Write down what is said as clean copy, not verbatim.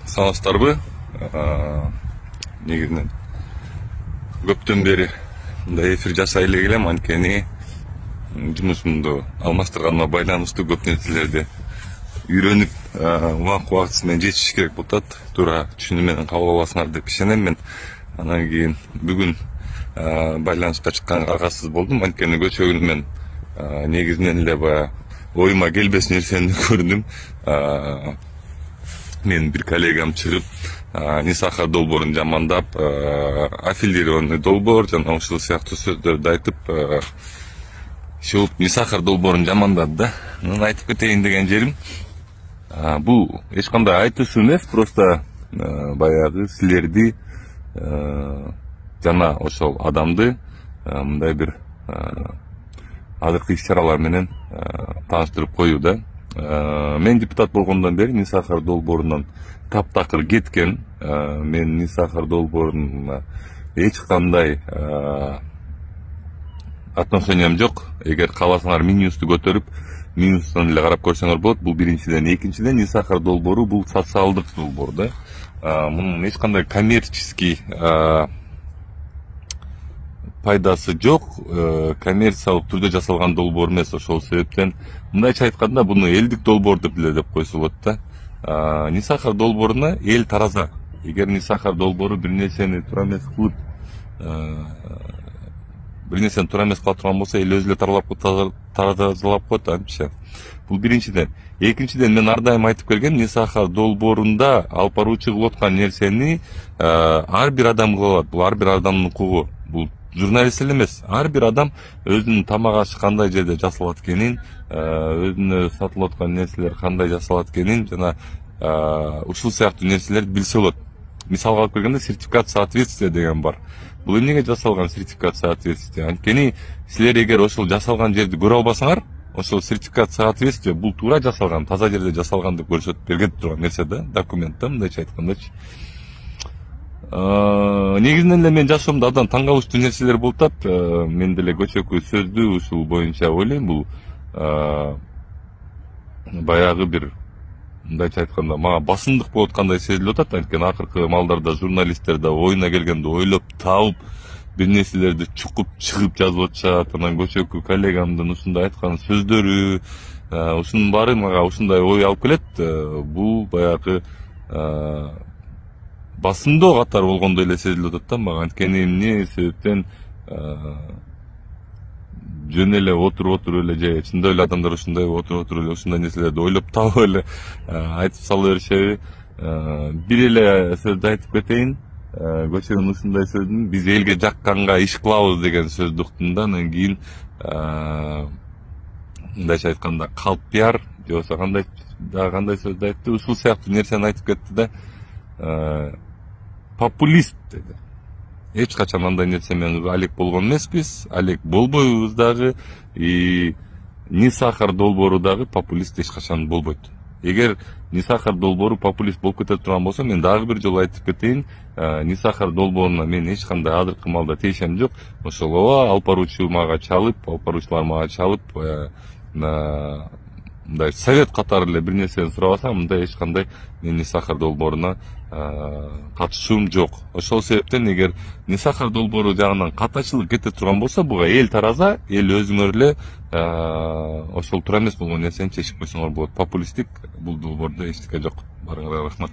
Саламатсыздарбы? Негизинен көптөн бери мындай эфир жасай эле келем, анткени жумушумду алмаштырганына байланыштуу көп нерселерди үйрөнүп, убакыт менен жетиш керек болуп атат. Туура түшүнүү менен кабыл аласыңар деп ишенем мен. Анан кийин бүгүн байланышка чыкканга аргасыз болдум, анткени көчөгүн мен негизинен эле баягы оюма келбес нерсени көрдүм. Мен bir коллегам чыгып, Нисахар долбоорун жамандап, аффилированный долбоор жана ушул сыяктуу сөздөрдү айтып, Нисахар долбоорун жамандады да. Муну айтып кетейин деген жерим, бул эч кандай айтышуу эмес, просто баягы силерди жана ошол адамды мындай бир азыркы иш-чаралар менен тааныштырып коюу да. Мен депутат болгондон бери Нисахар долбоорунан таптакыр кеткен. Мен Нисахар долбооруна эч кандай отношениям жок. Эгер кааласаңар Минюсту көтөрүп, Минюстан эле карап көрсөңөр болот. Бул биринчиден, экинчиден Нисахар долбоору бул социалдык долбоор да. Мунун эч кандай коммерческий пайдасы жок, коммерциялык түрдө жасалган долбоор эмес. Ошол себептен мындайча айтканда буну элдик долбоор деп эле деп койсо болот да. Нисахар долбооруна эл тараза. Эгер Нисахар долбоору бир нерсени туура эмес кылып, турган болсо, эл өзү эле таразалап коет, антча. Бул биринчиден. Экинчиден, мен ар дайым айтып келгем, Нисахар долбоорунда алып баруучу кылып аткан нерсени ар бир адам кыла алат. Бул ар бир адамдын укугу. Бул журналист эле эмес, ар бир адам өзүнүн тамак ашы кандай жерде жасалат экенин, өзүнө сатылып аткан нерселер кандай жасалат экенин жана ушул сыяктуу нерселерди билсе болот. Мисалга алып келгенде сертификат соответствия деген бар. Бул эмнеге жасалган сертификат соответствия? Анткени силер эгер ошол жасалган жерди көрө албасаңар, ошол сертификат соответствия бул туура жасалган, таза жерде жасалган деп көрсөтүп берген турган нерсе да, документте, мындайча айткандачы. Негизинен эле мен жашоомдо абдан таң калыштуу нерселер болуп атат. Мен деле көчөкү сөздү ушул боюнча ойлойм. Бул баягы бир мындайча айтканда мага басымдык болуп аткандай сезилип атат. Анткени акыркы маалдарда журналисттер да оюна келгенде ойлоп таап бир нерселерди чукуп чыгып жазып атышат. Анан көчөкү коллегамдын ушундай айткан сөздөрү, ушунун баары мага ушундай ой алып келет. Бул баягы басымдоо катары болгондой эле сезилип атат да мага. Анткени эмне себептен жөн эле отуруп эле же чындап эле адамдар ушундай отуруп эле ушундай нерселерди ойлоп таап эле айтып сала беришеби. Бир эле сөздү айтып кетейин. Көчөгүн ушундай сөздүн биз элге жакканга иш кылабыз деген сөздү уктум да. Анан кийин мындайча айтканда калп пиар же болбосо кандай сөздү айтты, ушул сыяктуу нерсени айтып кетти да. Популист деди. Эч качан андай нерсе менен алек болгон эмеспиз, алек болбойбуз дагы. Нисахар долбоору дагы популист эч качан болбойт. Эгер Нисахар долбоору популист болуп кете турган болсо, мен дагы бир жолу айтып кетейин, Нисахар долбооруна мен эч кандай азыркы маалда тиешем жок. Ошол алып баруучулар мага чалып, мындай совет катары эле бир нерсени сурабасам, мындай эч кандай мен Нисахар долбооруна катышуум жок. Ошол себептен эгер Нисахар долбоору жагынан катачылык кете турган болсо, буга эл тараза, эл өзүңөр эле ошол туура эмес болгон нерсени чечип койсоңор болот. Популисттик бул долбоордо эчтеке жок. Барыңарга рахмат.